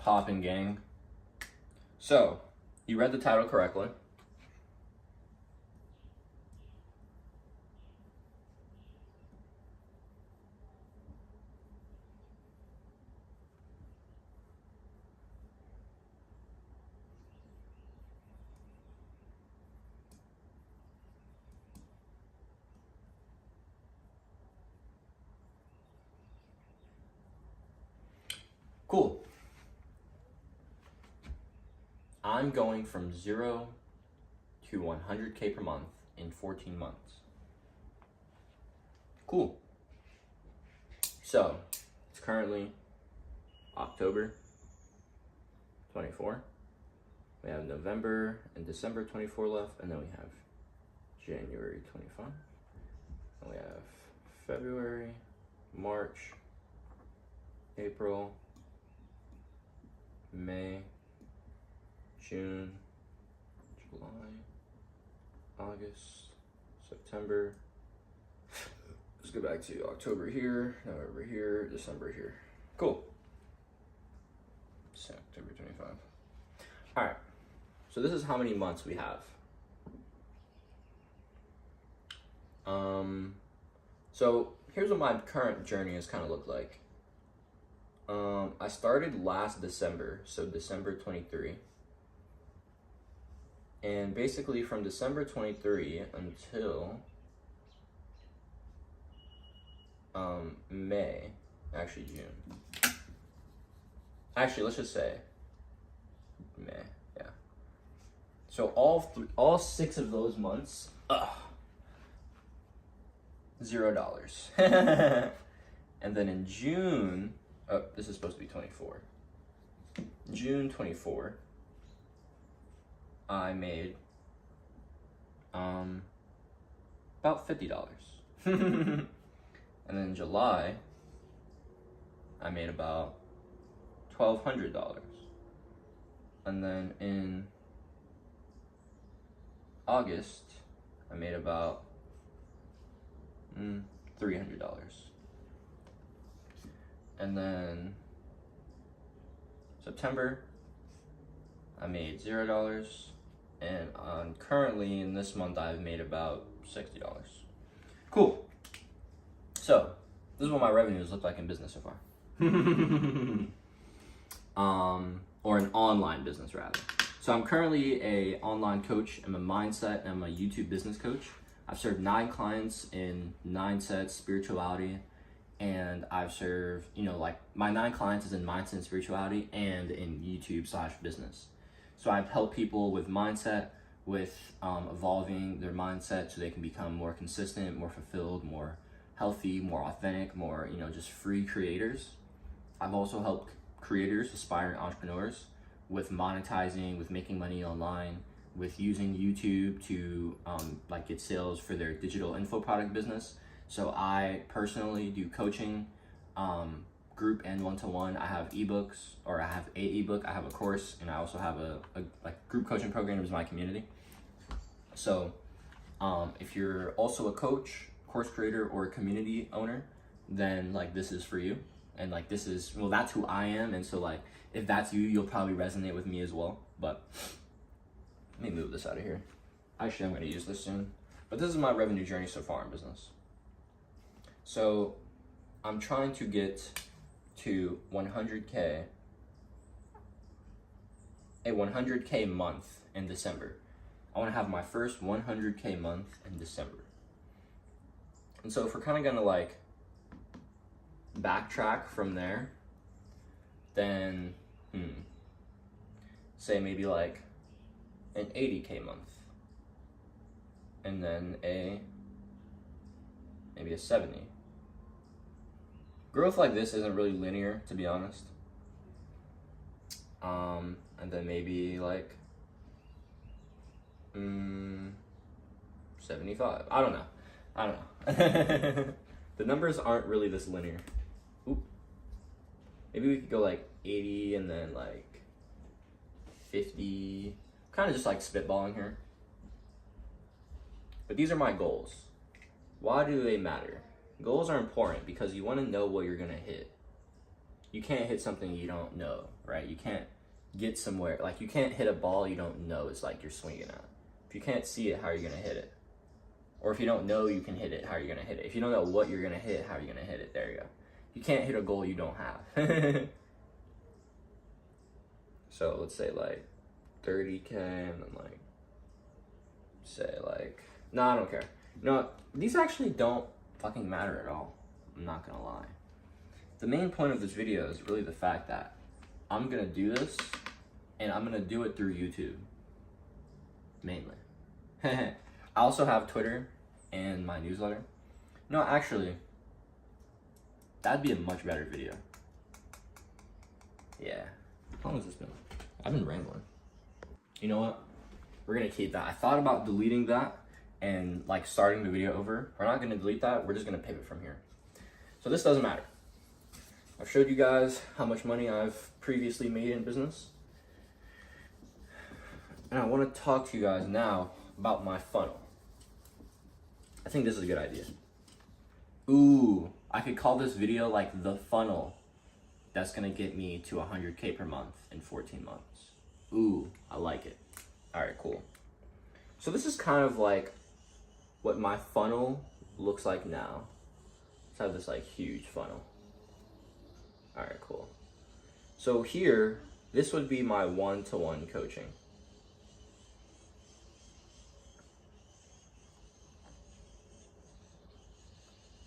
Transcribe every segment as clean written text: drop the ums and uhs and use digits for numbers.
Poppin' gang. So, you read the title correctly. Cool. I'm going from 0 to 100K per month in 14 months. Cool. So, it's currently October 24. We have November and December 24 left, and then we have January 25. And we have February, March, April, May, June, July, August, September. Let's go back to October here, November here, December here. Cool. So October 25. All right. So this is how many months we have. So here's what my current journey has kind of looked like. I started last December, so December 23. And basically from December 23 until May, actually June. Actually, let's just say May, yeah. So all 6 of those months, $0. And then in June, oh, this is supposed to be 24. June 24, I made about $50. And then in July, I made about $1,200. And then in August, I made about $300. And then September, I made $0. And currently in this month, I've made about $60. Cool. So, this is what my revenues look like in business so far. Or an online business rather. So I'm currently a online coach. I'm a mindset and I'm a YouTube business coach. I've served 9 clients in 9 sets, spirituality, and I've served, like my 9 clients is in mindset and spirituality and in YouTube/business. So I've helped people with mindset, with evolving their mindset so they can become more consistent, more fulfilled, more healthy, more authentic, more, just free creators. I've also helped creators, aspiring entrepreneurs with monetizing, with making money online, with using YouTube to get sales for their digital info product business. So I personally do coaching, group and one-to-one. I have ebooks, or I have a ebook, I have a course, and I also have a group coaching program is my community. So if you're also a coach, course creator, or a community owner, then this is for you. And this is, that's who I am. And so if that's you, you'll probably resonate with me as well. But let me move this out of here. Actually, I'm going to use this soon. But this is my revenue journey so far in business. So I'm trying to get to 100K, a 100K month in December. I want to have my first 100K month in December. And so if we're kind of going to backtrack from there, then say maybe an 80K month, and then maybe a 70. Growth like this isn't really linear, to be honest. And then maybe 75. I don't know. The numbers aren't really this linear. Oop. Maybe we could go 80 and then 50. Kind of just spitballing here. But these are my goals. Why do they matter? Goals are important because you want to know what you're going to hit. you can't hit something you don't know, right? You can't get somewhere, like you can't hit a ball you don't know it's like you're swinging at. If you can't see it, how are you gonna hit it? Or if you don't know you can hit it, how are you gonna hit it? If you don't know what you're gonna hit, how are you gonna hit it? There you go. You can't hit a goal you don't have. So let's say like 30K and then like, say like, no, I don't care. You know what? These actually don't fucking matter at all. I'm not gonna lie. The main point of this video is really the fact that I'm gonna do this and I'm gonna do it through YouTube, mainly. I also have Twitter and my newsletter. No, actually, that'd be a much better video. Yeah. How long has this been? I've been rambling. You know what? We're gonna keep that. I thought about deleting that and like starting the video over. We're not gonna delete that. We're just gonna pivot from here. So this doesn't matter. I've showed you guys how much money I've previously made in business. And I want to talk to you guys now about my funnel. I think this is a good idea. Ooh, I could call this video like the funnel that's gonna get me to 100K per month in 14 months. Ooh, I like it. All right, cool. So this is kind of like what my funnel looks like now. Let's have this like huge funnel. All right, cool. So here, this would be my one-to-one coaching.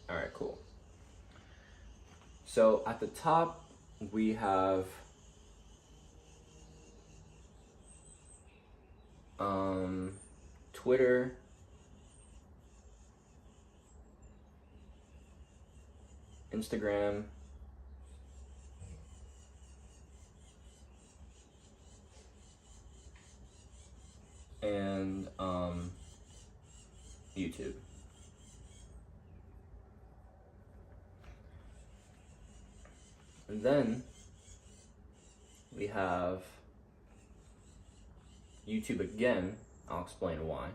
All right, cool. So at the top, we have Twitter, Instagram, and YouTube. And then we have YouTube again. I'll explain why.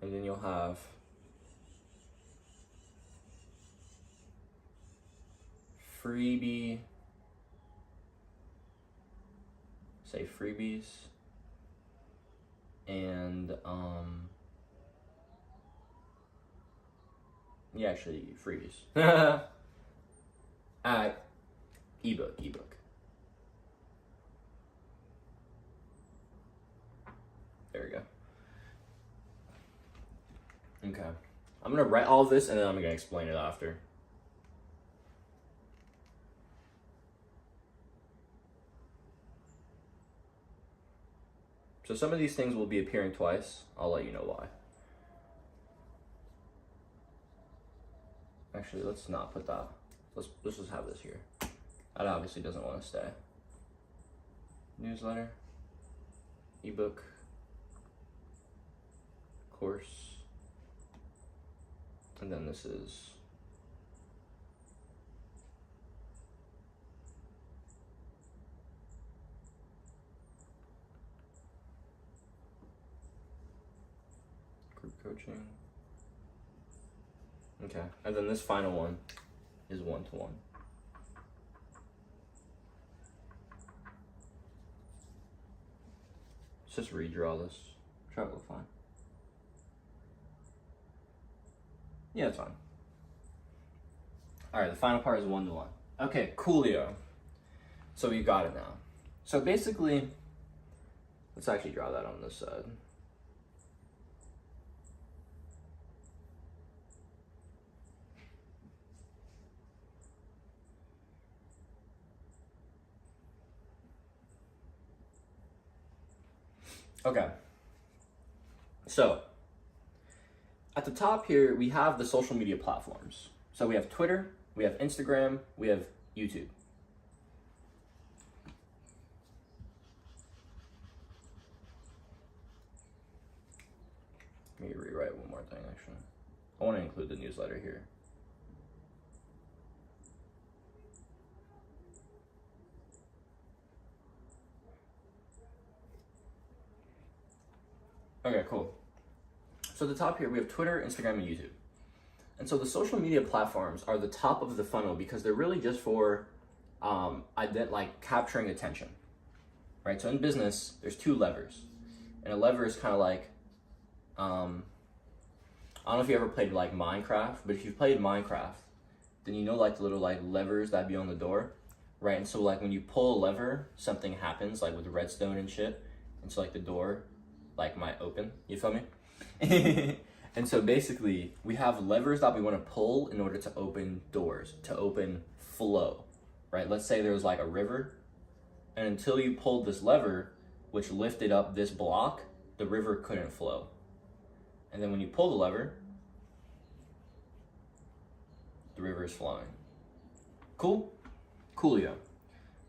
And then you'll have freebie, say freebies, and yeah, actually freebies. Ebook. There we go. Okay. I'm gonna write all of this and then I'm gonna explain it after. So some of these things will be appearing twice. I'll let you know why. Actually, let's not put that. Let's just have this here. That obviously doesn't want to stay. Newsletter, ebook, course, and then this is group coaching. Okay, and then this final one is one-to-one. Let's just redraw this. Try to look fine. Yeah, it's fine. All right, the final part is one-to-one. Okay, coolio. So we got it now. So basically, let's actually draw that on this side. Okay, so at the top here, we have the social media platforms. So we have Twitter, we have Instagram, we have YouTube. Let me rewrite one more thing, actually. I want to include the newsletter here. Okay, cool. So at the top here, we have Twitter, Instagram, and YouTube. And so the social media platforms are the top of the funnel because they're really just for like capturing attention, right? So in business, there's two levers, and a lever is kind of like, I don't know if you ever played like Minecraft, but if you've played Minecraft, then you know like the little like levers that be on the door, right? And so like when you pull a lever, something happens like with redstone and shit, and so like the door like might open. You feel me? And so basically, we have levers that we want to pull in order to open doors, to open flow, right? Let's say there's like a river, and until you pulled this lever, which lifted up this block, the river couldn't flow. And then when you pull the lever, the river is flowing. Cool? Coolio.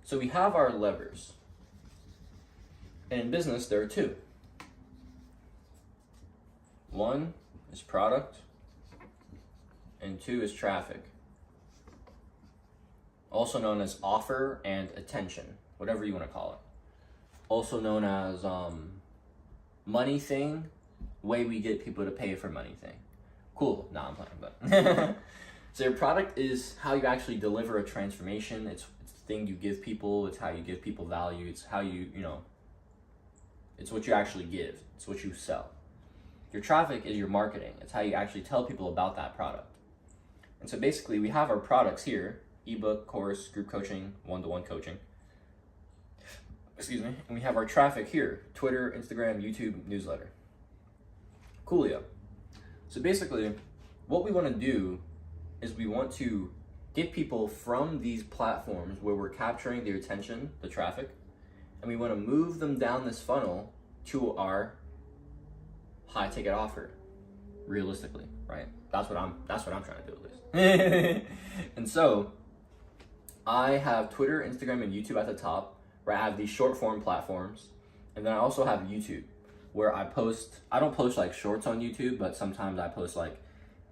So we have our levers. And in business, there are two. One is product, and two is traffic. Also known as offer and attention, whatever you want to call it. Also known as money thing, way we get people to pay for money thing. Cool, nah, I'm playing, but. So your product is how you actually deliver a transformation. It's the thing you give people, it's how you give people value, it's how you it's what you actually give, it's what you sell. Your traffic is your marketing. It's how you actually tell people about that product. And so basically we have our products here, ebook, course, group coaching, one-to-one coaching. Excuse me. And we have our traffic here, Twitter, Instagram, YouTube, newsletter. Coolio. So basically what we want to do is we want to get people from these platforms where we're capturing their attention, the traffic, and we want to move them down this funnel to our high ticket offer, realistically, right? That's what I'm trying to do at least. And so I have Twitter, Instagram, and YouTube at the top, where I have these short form platforms, and then I also have YouTube, where I don't post like shorts on YouTube, but sometimes I post like,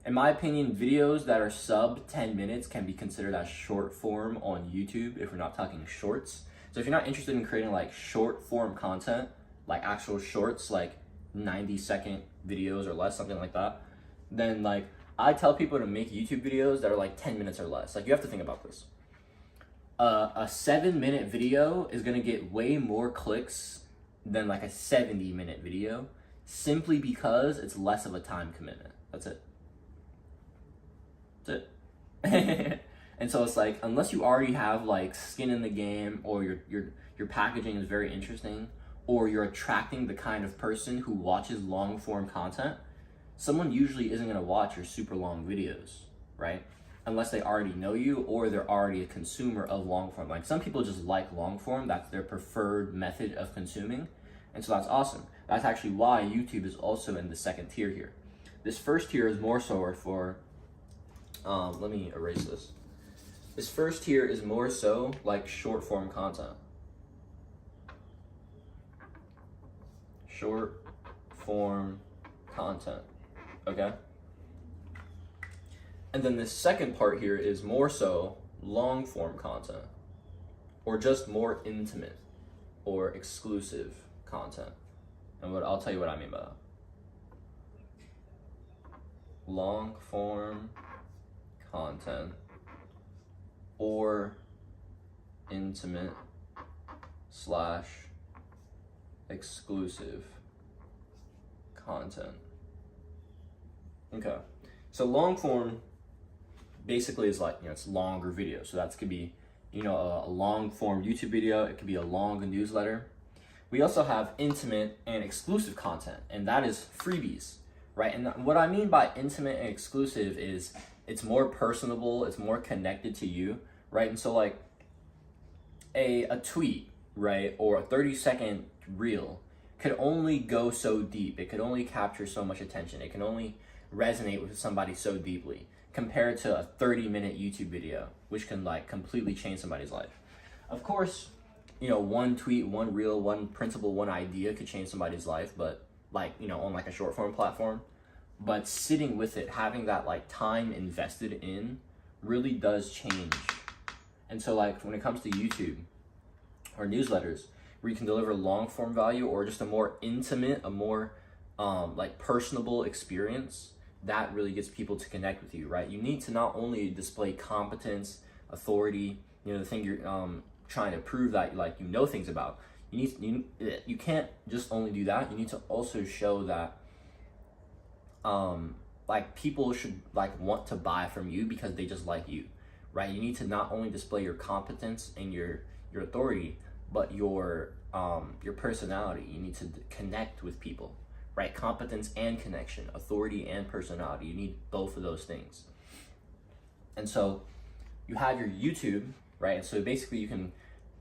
in my opinion, videos that are sub 10 minutes can be considered as short form on YouTube if we're not talking shorts. So if you're not interested in creating like short form content, like actual shorts, like 90-second videos or less, something like that, then like I tell people to make YouTube videos that are like 10 minutes or less. Like you have to think about this. A 7-minute video is gonna get way more clicks than like a 70-minute video, simply because it's less of a time commitment. That's it. That's it. And so it's like, unless you already have like skin in the game, or your packaging is very interesting, or you're attracting the kind of person who watches long form content, someone usually isn't gonna watch your super long videos, right? Unless they already know you or they're already a consumer of long form. Like some people just like long form, that's their preferred method of consuming. And so that's awesome. That's actually why YouTube is also in the second tier here. This first tier is more so for, let me erase this. This first tier is more so like short form content. Short form content, okay? And then the second part here is more so long form content, or just more intimate or exclusive content. And I'll tell you what I mean by that. Long form content or intimate / exclusive content. Okay, so long form basically is like, it's longer videos. So that could be, a long form YouTube video. It could be a long newsletter. We also have intimate and exclusive content, and that is freebies, right? And what I mean by intimate and exclusive is it's more personable, it's more connected to you, right? And so like a tweet, right, or a 30-second reel could only go so deep. It could only capture so much attention. It can only resonate with somebody so deeply compared to a 30-minute YouTube video, which can like completely change somebody's life. Of course, one tweet, one reel, one principle, one idea could change somebody's life, but like, on like a short form platform. But sitting with it, having that like time invested in really does change. And so like when it comes to YouTube or newsletters, where you can deliver long form value or just a more intimate, a more like personable experience, that really gets people to connect with you, right? You need to not only display competence, authority, the thing you're trying to prove that like you know things about. You can't just only do that. You need to also show that like people should like want to buy from you because they just like you, right? You need to not only display your competence and your authority, but your personality. You need to connect with people, right? Competence and connection, authority and personality. You need both of those things. And so you have your YouTube, right? So basically you can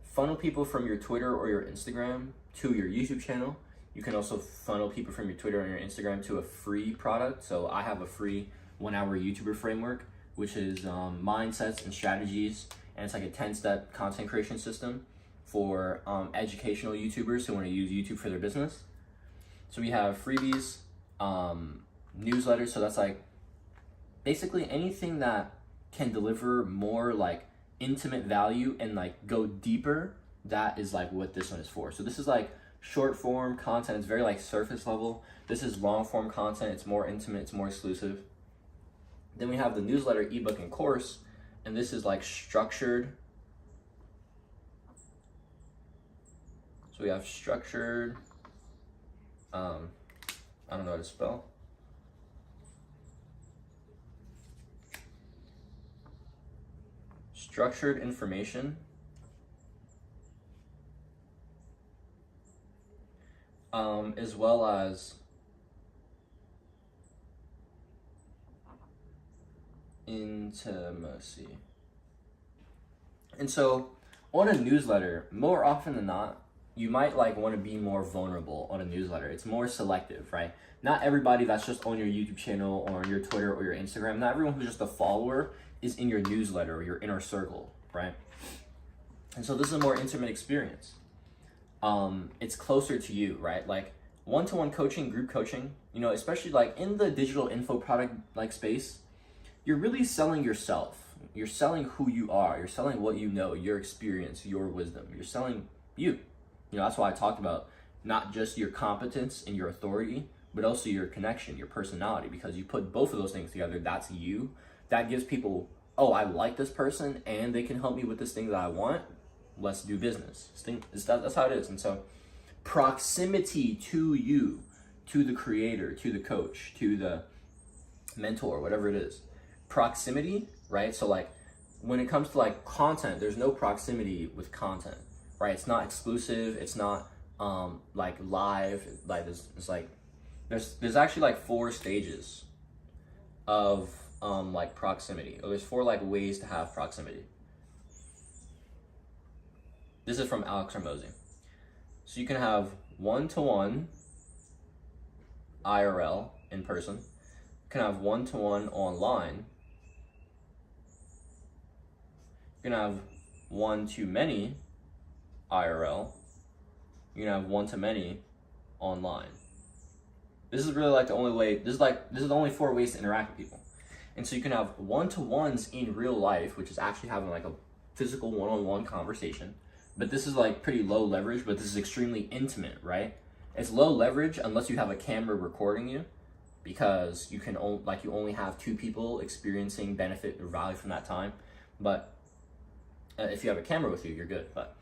funnel people from your Twitter or your Instagram to your YouTube channel. You can also funnel people from your Twitter and your Instagram to a free product. So I have a free 1-hour YouTuber framework, which is mindsets and strategies. And it's like a 10-step content creation system for educational YouTubers who want to use YouTube for their business. So we have freebies, newsletters. So that's like basically anything that can deliver more like intimate value and like go deeper. That is like what this one is for. So this is like short form content. It's very like surface level. This is long form content. It's more intimate. It's more exclusive. Then we have the newsletter, ebook, and course. And this is like structured. So we have structured, I don't know how to spell. Structured information. As well as intimacy. And so on a newsletter, more often than not, you might like want to be more vulnerable on a newsletter. It's more selective, right? Not everybody that's just on your YouTube channel or on your Twitter or your Instagram, not everyone who's just a follower is in your newsletter or your inner circle, right? And so this is a more intimate experience. It's closer to you, right? Like one-to-one coaching, group coaching, especially like in the digital info product like space, you're really selling yourself. You're selling who you are. You're selling what you know, your experience, your wisdom. You're selling you. That's why I talked about not just your competence and your authority, but also your connection, your personality, because you put both of those things together. That's you. That gives people, oh, I like this person and they can help me with this thing that I want. Let's do business. That's how it is. And so proximity to you, to the creator, to the coach, to the mentor, whatever it is. Proximity, right? So like when it comes to like content, there's no proximity with content, right? It's not exclusive. It's not like live. Like there's actually like 4 stages of like proximity. There's 4 like ways to have proximity. This is from Alex Hormozy. So you can have one-to-one IRL, in person. You can have one-to-one online. You can have one-to-many IRL. You can have one-to-many online. This is really like the only way, this is the only 4 ways to interact with people. And so you can have one-to-ones in real life, which is actually having like a physical one-on-one conversation. But this is like pretty low leverage, but this is extremely intimate, right? It's low leverage unless you have a camera recording you, because you can you only have 2 people experiencing benefit or value from that time. But if you have a camera with you, you're good. But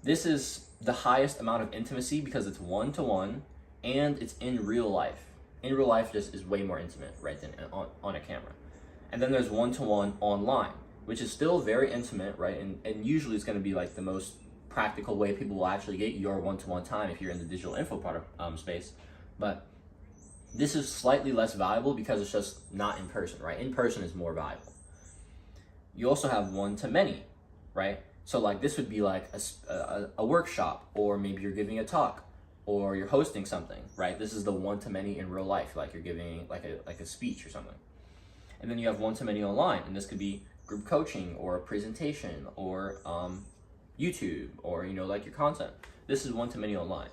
this is the highest amount of intimacy because it's one-to-one and it's in real life. In real life just is way more intimate, right, than on a camera. And then there's one-to-one online, which is still very intimate, right? And usually it's going to be like the most practical way people will actually get your one-to-one time if you're in the digital info product space. But this is slightly less valuable because it's just not in person, right? In person is more valuable. You also have one-to-many, right? So like this would be like a workshop, or maybe you're giving a talk, or you're hosting something, right? This is the one-to-many in real life, like you're giving like a speech or something. And then you have one-to-many online, and this could be group coaching or a presentation or YouTube or like your content. This is one-to-many online.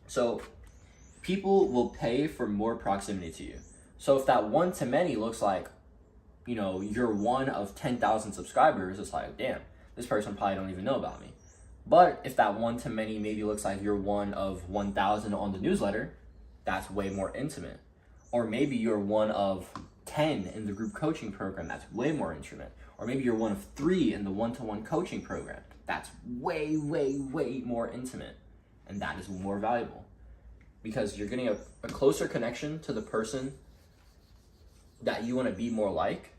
So people will pay for more proximity to you. So if that one-to-many looks like you're one of 10,000 subscribers, it's like, damn, this person probably don't even know about me. But if that one-to-many maybe looks like you're one of 1,000 on the newsletter, that's way more intimate. Or maybe you're one of 10 in the group coaching program. That's way more intimate. Or maybe you're one of 3 in the one-to-one coaching program. That's way, way, way more intimate. And that is more valuable because you're getting a closer connection to the person that you want to be more like.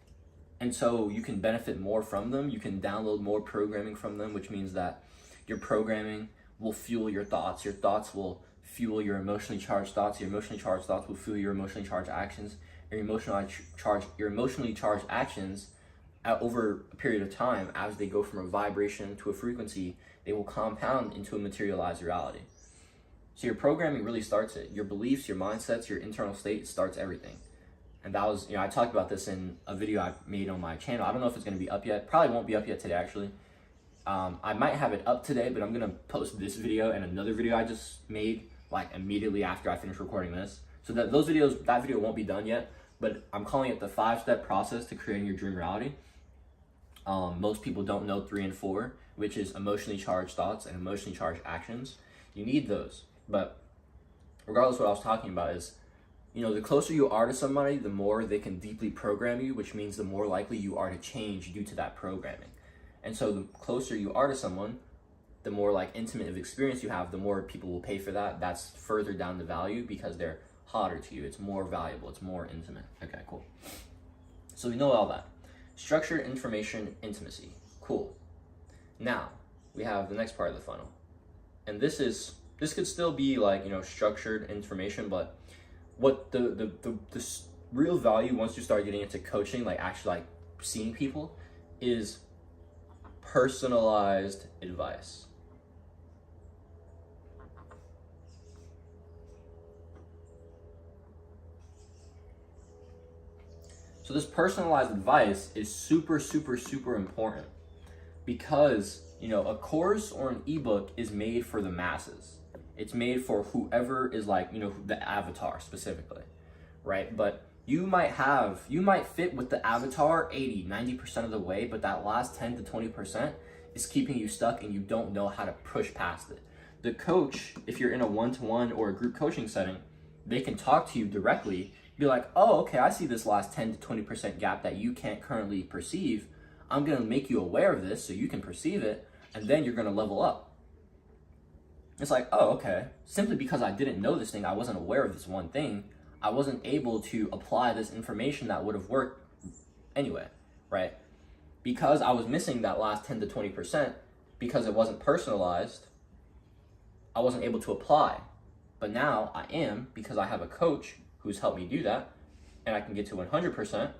And so you can benefit more from them. You can download more programming from them, which means that your programming will fuel your thoughts. Your thoughts will fuel your emotionally charged thoughts. Your emotionally charged thoughts will fuel your emotionally charged actions. Your emotionally charged actions over a period of time, as they go from a vibration to a frequency, they will compound into a materialized reality. So your programming really starts it. Your beliefs, your mindsets, your internal state starts everything. And that was, I talked about this in a video I made on my channel. I don't know if it's going to be up yet. Probably won't be up yet today, actually. I might have it up today, but I'm going to post this video and another video I just made like immediately after I finish recording this. So that video won't be done yet, but I'm calling it the 5-step process to creating your dream reality. Most people don't know 3 and 4, which is emotionally charged thoughts and emotionally charged actions. You need those. But regardless, what I was talking about is, the closer you are to somebody, the more they can deeply program you, which means the more likely you are to change due to that programming. And so the closer you are to someone, the more like intimate of experience you have, the more people will pay for that. That's further down the value because they're hotter to you. It's more valuable. It's more intimate. Okay, cool. So we know all that. Structured information intimacy. Cool. Now we have the next part of the funnel. And this could still be like, structured information, but what the real value once you start getting into coaching, like actually like seeing people, is personalized advice. So this personalized advice is super, super, super important because, a course or an ebook is made for the masses. It's made for whoever is like, the avatar specifically, right? But you might fit with the avatar 80, 90% of the way, but that last 10 to 20% is keeping you stuck and you don't know how to push past it. The coach, if you're in a one-to-one or a group coaching setting, they can talk to you directly, be like, oh, okay, I see this last 10 to 20% gap that you can't currently perceive. I'm gonna make you aware of this so you can perceive it, and then you're gonna level up. It's like, oh, okay, simply because I didn't know this thing, I wasn't aware of this one thing, I wasn't able to apply this information that would have worked anyway, right? Because I was missing that last 10 to 20%, because it wasn't personalized, I wasn't able to apply. But now I am, because I have a coach who's helped me do that, and I can get to 100%,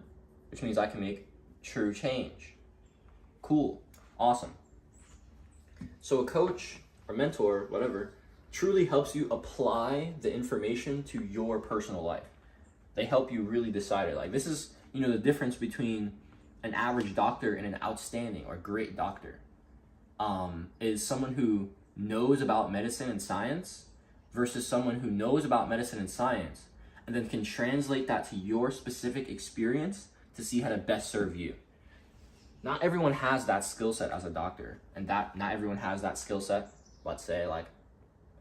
which means I can make true change. Cool, awesome. So a coach or mentor, whatever, truly helps you apply the information to your personal life. They help you really decide it. Like this is, the difference between an average doctor and an outstanding or great doctor is someone who knows about medicine and science versus someone who knows about medicine and science and then can translate that to your specific experience to see how to best serve you. Not everyone has that skill set as a doctor, and not everyone has that skill set, let's say, like,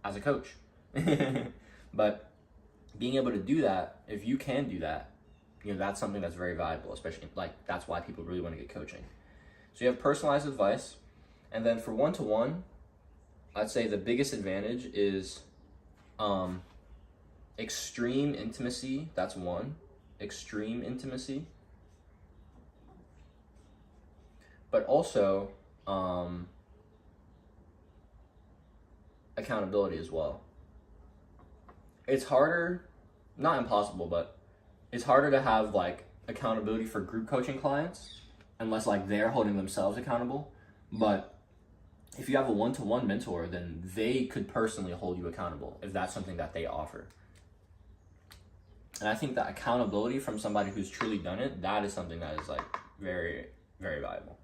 as a coach. But being able to do that, if you can do that, that's something that's very valuable, especially, like, that's why people really want to get coaching. So you have personalized advice, and then for one-to-one, I'd say the biggest advantage is extreme intimacy. That's one. Extreme intimacy. But also accountability as well. It's harder, not impossible, but it's harder to have like accountability for group coaching clients unless like they're holding themselves accountable. But if you have a one-to-one mentor, then they could personally hold you accountable if that's something that they offer. And I think that accountability from somebody who's truly done it, that is something that is like very, very valuable.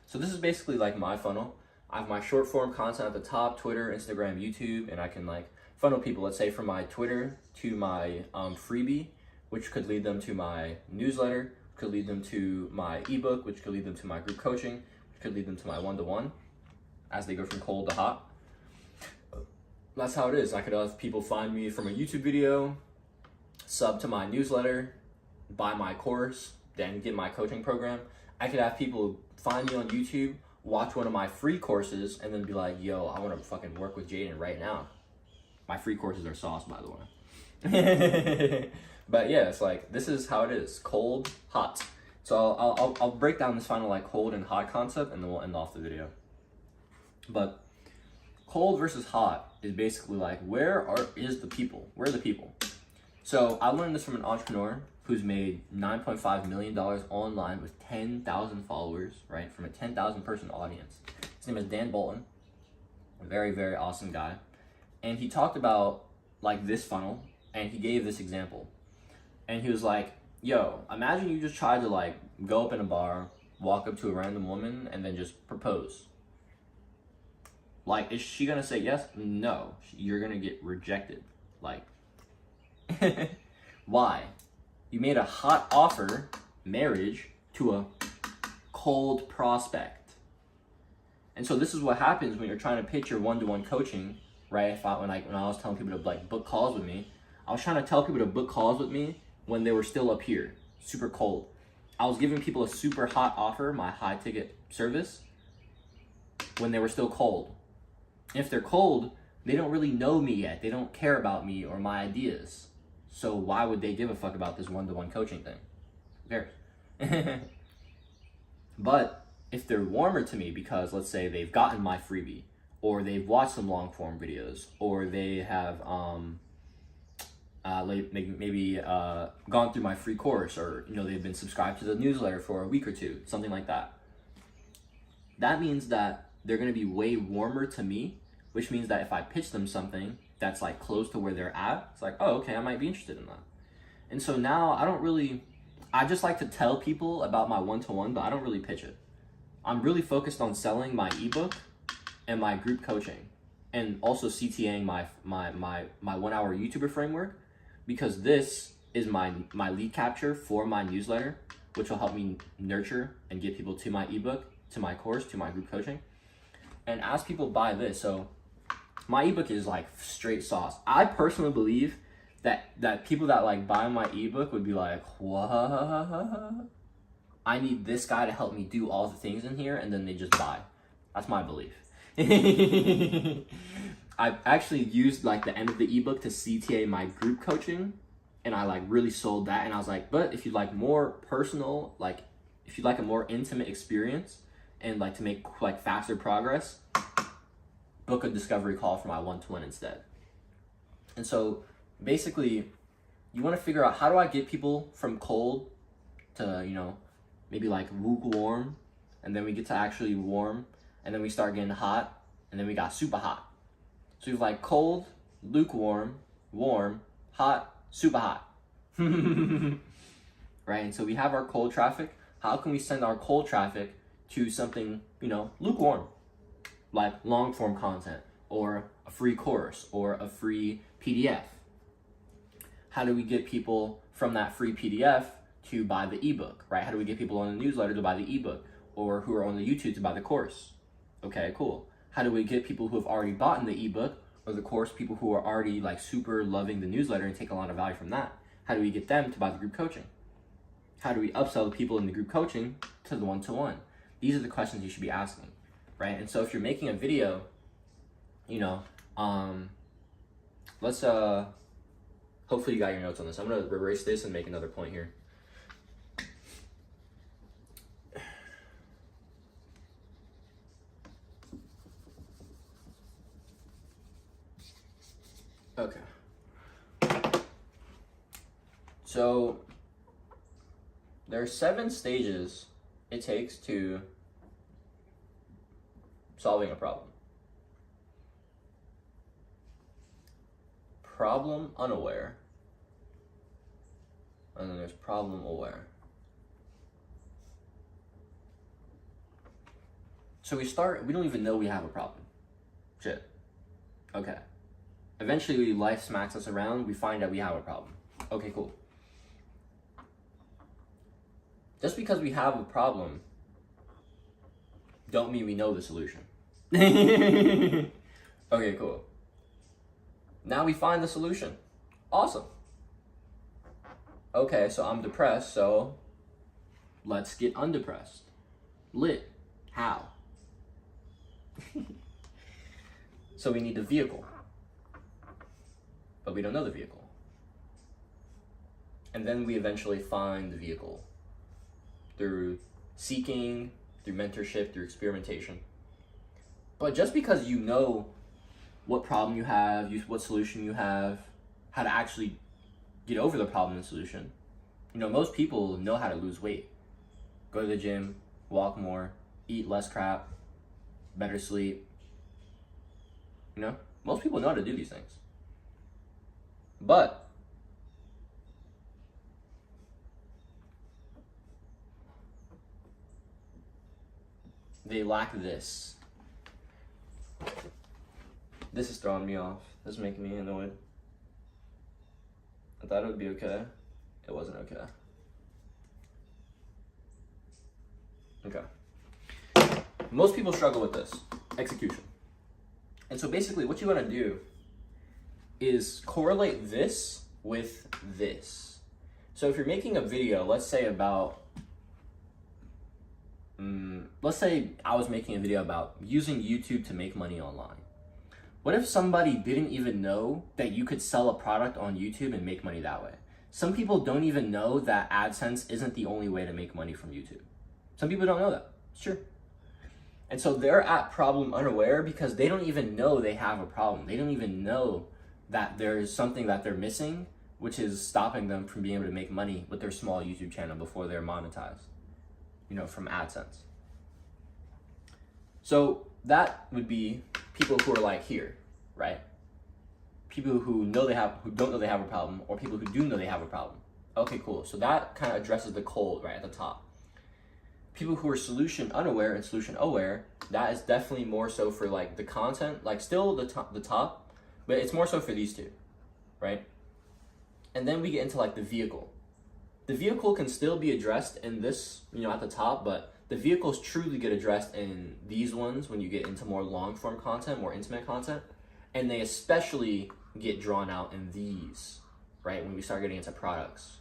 So this is basically like my funnel. I have my short form content at the top, Twitter, Instagram, YouTube, and I can like funnel people, let's say from my Twitter to my freebie, which could lead them to my newsletter, could lead them to my ebook, which could lead them to my group coaching, which could lead them to my one-to-one as they go from cold to hot. That's how it is. I could have people find me from a YouTube video, sub to my newsletter, buy my course, then get my coaching program. I could have people find me on YouTube, watch one of my free courses, and then be like, yo, I want to fucking work with Jaden right now. My free courses are sauce, by the way. But yeah, it's like, this is how it is. Cold, hot. So I'll break down this final like cold and hot concept, and then we'll end off the video. But cold versus hot is basically like, where is the people? Where are the people? So I learned this from an entrepreneur who's made $9.5 million online with 10,000 followers, right? From a 10,000 person audience. His name is Dan Bolton. A very, very awesome guy. And he talked about like this funnel, and he gave this example. And he was like, yo, imagine you just tried to like go up in a bar, walk up to a random woman, and then just propose. Like, is she gonna say yes? No, you're gonna get rejected. Like, why? You made a hot offer, marriage, to a cold prospect. And so this is what happens when you're trying to pitch your one-to-one coaching, right? When I was telling people to like book calls with me, I was trying to tell people to book calls with me when they were still up here, super cold. I was giving people a super hot offer, my high ticket service, when they were still cold. If they're cold, they don't really know me yet. They don't care about me or my ideas. So why would they give a fuck about this one-to-one coaching thing? Who cares? But if they're warmer to me because, let's say, they've gotten my freebie, or they've watched some long-form videos, or they have maybe gone through my free course, or they've been subscribed to the newsletter for a week or two, something like that. That means that they're going to be way warmer to me, which means that if I pitch them something that's like close to where they're at, it's like, oh, okay, I might be interested in that. And so now I just like to tell people about my one-to-one, but I don't really pitch it. I'm really focused on selling my ebook and my group coaching, and also CTAing my 1 hour YouTuber framework, because this is my lead capture for my newsletter, which will help me nurture and get people to my ebook, to my course, to my group coaching. And as people buy this, so my ebook is like straight sauce. I personally believe that people that like buy my ebook would be like, what? I need this guy to help me do all the things in here, and then they just buy. That's my belief. I actually used like the end of the ebook to CTA my group coaching, and I like really sold that. And I was like, but if you'd like more personal, like if you'd like a more intimate experience and like to make like faster progress, book a discovery call for my one-to-one instead. And so basically you want to figure out, how do I get people from cold to, maybe like lukewarm, and then we get to actually warm, and then we start getting hot, and then we got super hot. So you've like cold, lukewarm, warm, hot, super hot. Right? And so we have our cold traffic. How can we send our cold traffic to something, lukewarm, like long form content, or a free course, or a free PDF? How do we get people from that free PDF to buy the ebook, right? How do we get people on the newsletter to buy the ebook, or who are on the YouTube to buy the course? Okay, cool. How do we get people who have already bought the ebook or the course, people who are already like super loving the newsletter and take a lot of value from that? How do we get them to buy the group coaching? How do we upsell the people in the group coaching to the one-to-one? These are the questions you should be asking, right? And so if you're making a video, let's hopefully you got your notes on this. I'm gonna erase this and make another point here. Okay. So there are 7 stages it takes to solving a problem. Problem unaware, and then there's problem aware. So we don't even know we have a problem. Shit. Okay. Eventually life smacks us around, we find out we have a problem. Okay, cool. Just because we have a problem don't mean we know the solution. Okay, cool. Now we find the solution. Awesome. Okay, so I'm depressed, so let's get undepressed. Lit. How? So we need a vehicle, but we don't know the vehicle. And then we eventually find the vehicle through seeking, through mentorship, through experimentation. But just because you know what problem you have, what solution you have, how to actually get over the problem and solution. You know, most people know how to lose weight. Go to the gym, walk more, eat less crap, better sleep. You know, most people know how to do these things. But they lack this. This is throwing me off. This is making me annoyed. I thought it would be okay. It wasn't okay. Okay. Most people struggle with this, execution. And so basically what you want to do is correlate this with this. So if you're making a video, let's say about, let's say I was making a video about using YouTube to make money online. What if somebody didn't even know that you could sell a product on YouTube and make money that way? Some people don't even know that AdSense isn't the only way to make money from YouTube. Some people don't know that. It's true. And so they're at problem unaware because they don't even know they have a problem. They don't even know that there's something that they're missing, which is stopping them from being able to make money with their small YouTube channel before they're monetized, you know, from AdSense. So that would be people who are like here, right? People who don't know they have a problem, or people who do know they have a problem. Okay, cool. So that kind of addresses the cold right at the top. People who are solution unaware and solution aware, that is definitely more so for like the content, like still the top, but it's more so for these two, right? And then we get into like the vehicle. The vehicle can still be addressed in this, you know, at the top, but the vehicles truly get addressed in these ones when you get into more long form content, more intimate content, and they especially get drawn out in these, right? When we start getting into products.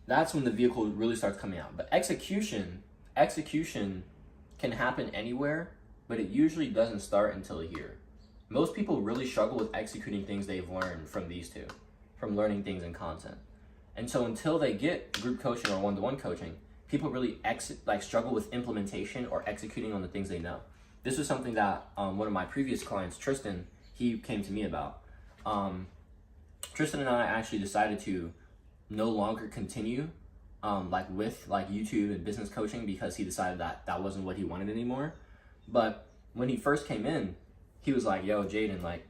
That's when the vehicle really starts coming out. But execution can happen anywhere, but it usually doesn't start until here. Most people really struggle with executing things they've learned from these two, from learning things in content. And so until they get group coaching or one-to-one coaching, people really struggle with implementation or executing on the things they know. This was something that one of my previous clients, Tristan, he came to me about. Tristan and I actually decided to no longer continue with YouTube and business coaching because he decided that that wasn't what he wanted anymore. But when he first came in, he was like, yo, Jaden, like,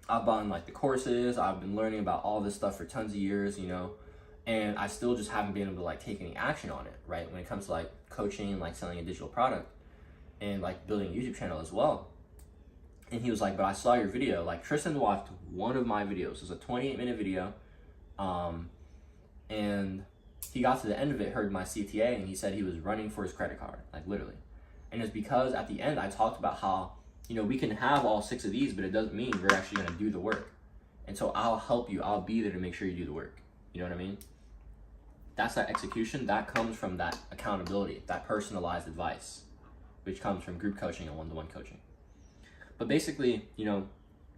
I've bought like the courses, I've been learning about all this stuff for tons of years, you know, and I still just haven't been able to like take any action on it, right? When it comes to like coaching and like selling a digital product and like building a YouTube channel as well. And he was like, but I saw your video. Like, Tristan watched one of my videos. It was a 28-minute video. And he got to the end of it, heard my CTA, and he said he was running for his credit card, like literally. And it's because at the end I talked about how, you know, we can have all 6 of these, but it doesn't mean we're actually gonna do the work. And so I'll help you, I'll be there to make sure you do the work. You know what I mean? That's that execution, that comes from that accountability, that personalized advice, which comes from group coaching and one-to-one coaching. But basically, you know,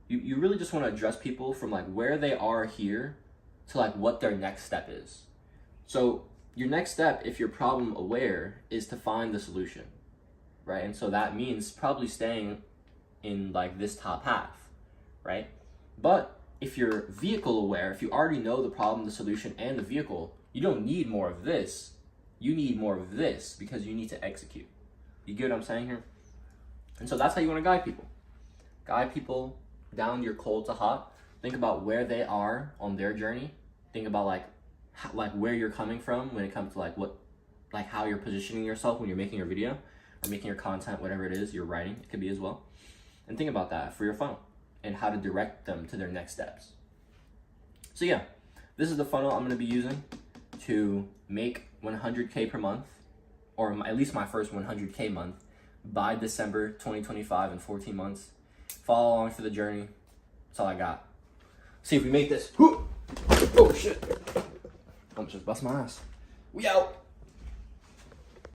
you really just wanna address people from like where they are here to like what their next step is. So your next step, if you're problem aware, is to find the solution, right? And so that means probably staying in like this top half, right? But if you're vehicle aware, if you already know the problem, the solution, and the vehicle, you don't need more of this. You need more of this because you need to execute. You get what I'm saying here? And so that's how you want to guide people. Guide people down your cold to hot. Think about where they are on their journey. Think about like where you're coming from when it comes to like how you're positioning yourself when you're making your video or making your content, whatever it is you're writing, it could be as well. And think about that for your funnel and how to direct them to their next steps. So yeah, this is the funnel I'm going to be using to make 100K per month, or at least my first 100K month by December 2025 in 14 months. Follow along for the journey. That's all I got. See if we make this. Oh shit. Almost just bust my ass. We out.